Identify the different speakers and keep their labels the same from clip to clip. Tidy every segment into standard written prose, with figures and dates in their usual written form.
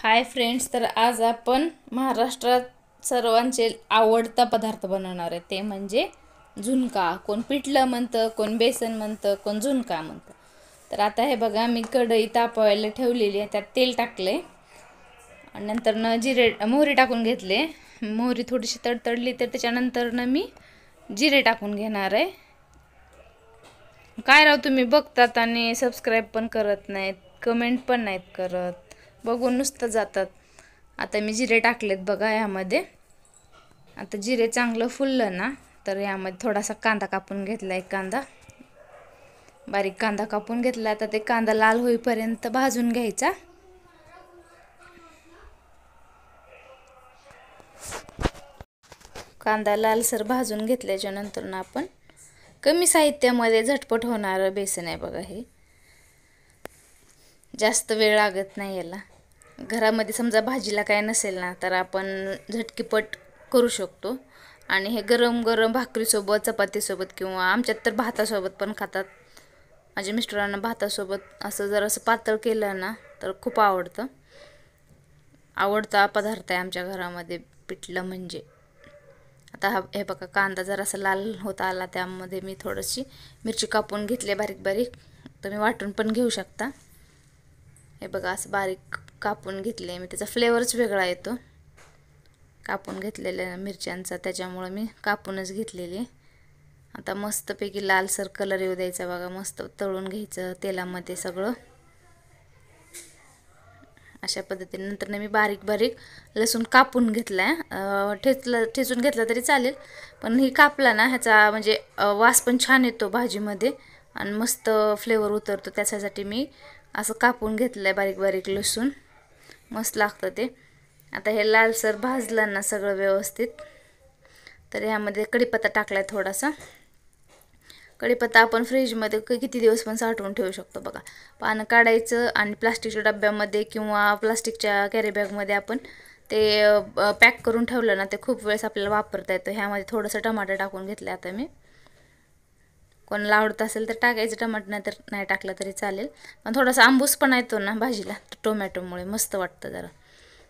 Speaker 1: Hi friends, तर आज आपण महाराष्ट्रात सर्वांचे आवडता पदार्थ बनवणार आहे, ते म्हणजे झुणका. कोण पिठलं म्हणतं, कोण बेसन म्हणतं, कोण झुणका म्हणतं. तर आता हे बघा, मी कढई तापवायला ठेवलेली आहे, त्यात तेल टाकले आणि नंतर मोहरी टाकून घेतले. मोहरी थोडीशी तडतडली तर त्याच्यानंतर मी जिरे टाकून घेणार आहे. काय राव, तुम्ही बघतात आणि सबस्क्राईब पण करत नाहीत, कमेंट पण नाहीत करत, बघून नुसतं जातात. आता मी जिरे टाकलेत बघा यामध्ये. आता जिरे चांगलं फुललं ना, तर यामध्ये थोडासा कांदा कापून घेतला, एक कांदा बारीक कांदा कापून घेतला. आता ते कांदा लाल होईपर्यंत भाजून घ्यायचा. कांदा लालसर भाजून घेतल्याच्या नंतर ना आपण कमी साहित्यामध्ये झटपट होणारं बेसन आहे बघा. हे जास्त वेळ लागत नाही याला. घरामध्ये समजा भाजीला काय नसेल ना, तर आपण झटकीपट करू शकतो. आणि हे गरम गरम भाकरीसोबत, चपातीसोबत किंवा आमच्यात तर भातासोबत पण खातात. माझ्या मिस्टरांना भातासोबत असं जरासं पातळ केलं ना तर खूप आवडतं. आवडता पदार्थ आहे आमच्या घरामध्ये पिठलं म्हणजे. आता हे बघा, कांदा जरासा लाल होत आला, त्यामध्ये मी थोडीशी मिरची कापून घेतली बारीक बारीक. तुम्ही वाटून पण घेऊ शकता. हे बघा, असं बारीक कापून घेतले मी. त्याचा फ्लेवरच वेगळा येतो कापून घेतलेल्या मिरच्यांचा, त्याच्यामुळं मी कापूनच घेतलेली. आता मस्तपैकी लालसर कलर येऊ द्यायचा बघा. मस्त तळून घ्यायचं तेलामध्ये सगळं अशा पद्धतीने. नंतर मी बारीक बारीक लसूण कापून घेतलाय. ठेचून घेतला तरी चालेल, पण ही कापला ना ह्याचा म्हणजे वास पण छान येतो भाजीमध्ये आणि मस्त फ्लेवर उतरतो. त्याच्यासाठी मी असं कापून घेतलंय बारीक बारीक लसूण. मस्त लागतं ते. आता हे लालसर भाजलं ना सगळं व्यवस्थित, तर ह्यामध्ये कढीपत्ता टाकलाय थोडासा. कढीपत्ता आपण फ्रीजमध्ये किती दिवस पण साठवून ठेवू शकतो बघा. पानं काढायचं आणि प्लास्टिकच्या डब्यामध्ये किंवा प्लास्टिकच्या कॅरीबॅगमध्ये आपण ते पॅक करून ठेवलं ना, ते खूप वेळेस आपल्याला वापरता येतं. ह्यामध्ये थोडंसं टमाटर टाकून घेतलं आता मी. कोणाला आवडत असेल तर टाकायचं टमाटर, नाही तर नाही टाकलं तरी चालेल. पण थोडासा आंबूसपणा येतो ना भाजीला टोमॅटोमुळे, मस्त वाटतं जरा.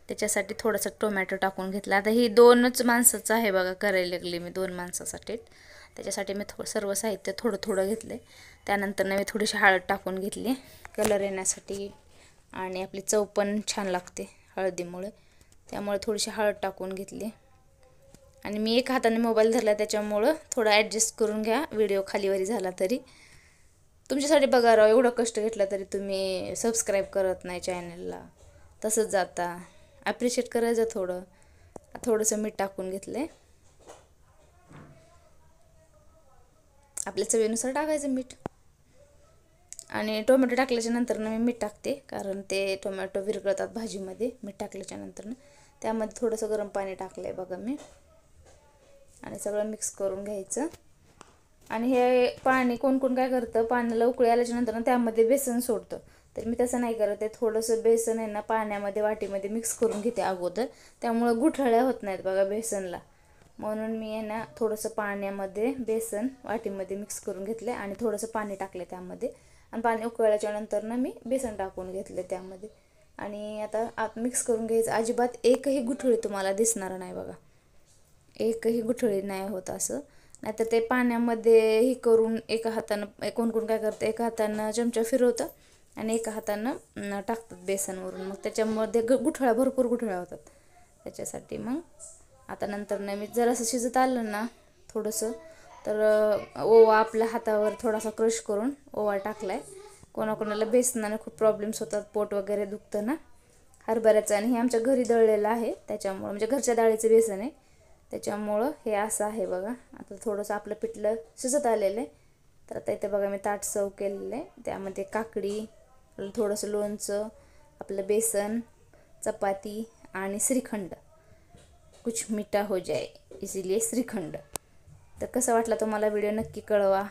Speaker 1: त्याच्यासाठी थोडंसं टोमॅटो टाकून घेतलं. आता ही 2च माणसाचं आहे बघा, करायला लागली मी 2 माणसासाठी. त्याच्यासाठी मी सर्व साहित्य थोडं थोडं घेतले. त्यानंतर मी थोडीशी हळद टाकून घेतली कलर येण्यासाठी, आणि आपली चव पण छान लागते हळदीमुळे, त्यामुळे थोडीशी हळद टाकून घेतली. आणि मी एक हाताने मोबाईल धरला, त्याच्यामुळं थोडं ॲडजस्ट करून घ्या. व्हिडिओ खालीवरी झाला तरी तुमच्यासाठी बघा राव, एवढं कष्ट घेतलं तरी तुम्ही सबस्क्राईब करत नाही चॅनलला, तसंच जाता. ॲप्रिशिएट करायचं थोडं. थोडंसं मीठ टाकून घेतलं. आपल्या चवीनुसार टाकायचं मीठ. आणि टोमॅटो टाकल्याच्या नंतर मी मीठ टाकते, कारण ते टोमॅटो विरघळतात भाजीमध्ये मीठ टाकल्याच्या नंतर. त्यामध्ये थोडंसं गरम पाणी टाकलं आहे बघा मी, आणि सगळं मिक्स करून घ्यायचं. आणि हे पाणी कोण कोण काय करतं, पाण्याला उकळी आल्याच्या नंतर त्यामध्ये बेसन सोडतं. तर मी तसं नाही करत आहे. थोडंसं बेसन आहे ना पाण्यामध्ये वाटीमध्ये मिक्स करून घेते अगोदर, त्यामुळं गुठळ्या होत नाहीत बघा बेसनला. म्हणून मी आहे ना थोडंसं पाण्यामध्ये बेसन वाटीमध्ये मिक्स करून घेतले आणि थोडंसं पाणी टाकले त्यामध्ये. आणि पाणी उकळल्याच्या नंतर मी बेसन टाकून घेतले त्यामध्ये. आणि आता मिक्स करून घ्यायचं. अजिबात एकही गुठळी तुम्हाला दिसणार नाही बघा, एकही गुठळी नाही होत असं. नाहीतर ते पाण्यामध्ये ही करून एका हातानं, कोण कोण काय करतं, एका हातानं चमचा फिरवतं आणि एका हातानं टाकतात बेसनवरून. मग त्याच्यामध्ये भरपूर गुठळ्या होतात. त्याच्यासाठी मग आता नंतर मी जरासं शिजत आलं ना थोडंसं, तर ओवा आपल्या हातावर थोडासा क्रश करून ओवा टाकलाय. कोणाकोणाला बेसनाने खूप प्रॉब्लेम्स होतात, पोट वगैरे दुखतं ना हरभऱ्याचं. आणि हे आमच्या घरी दळलेलं आहे, त्याच्यामुळं म्हणजे घरच्या डाळीचं बेसन आहे, त्याच्यामुळं हे असं आहे बघा. आता थोडंसं आपलं पिठलं शिजत आलेलं आहे. तर आता इथे बघा मी ताट सर्व केलेलं आहे. त्यामध्ये काकडी, थोडंसं लोणचं, आपलं बेसन, चपाती आणि श्रीखंड. कुछ मीठा हो जाए इसीलिए श्रीखंड. तर कसं वाटला तुम्हाला व्हिडिओ नक्की कळवा.